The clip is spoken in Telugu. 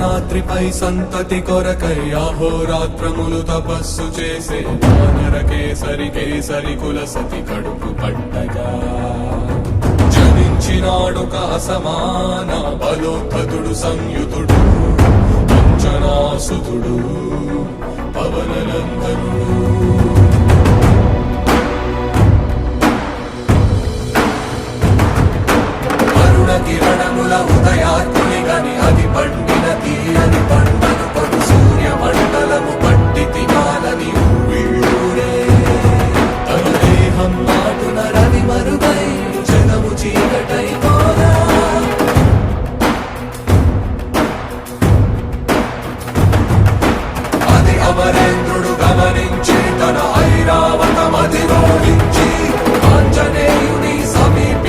అంజనాద్రిపై సంతతి కొరకై అహోరాత్రములు తపస్సు చేసే వానర కేసరి కేసరి కుల సతి కడుపు పట్టగా జనించినాడు కాసమాన బలోద్ధతుడు సంయుతుడు అంజనాసుతుడు పవననందనుడు. కిరణముల ఉదయాత్ముని గని అది పండి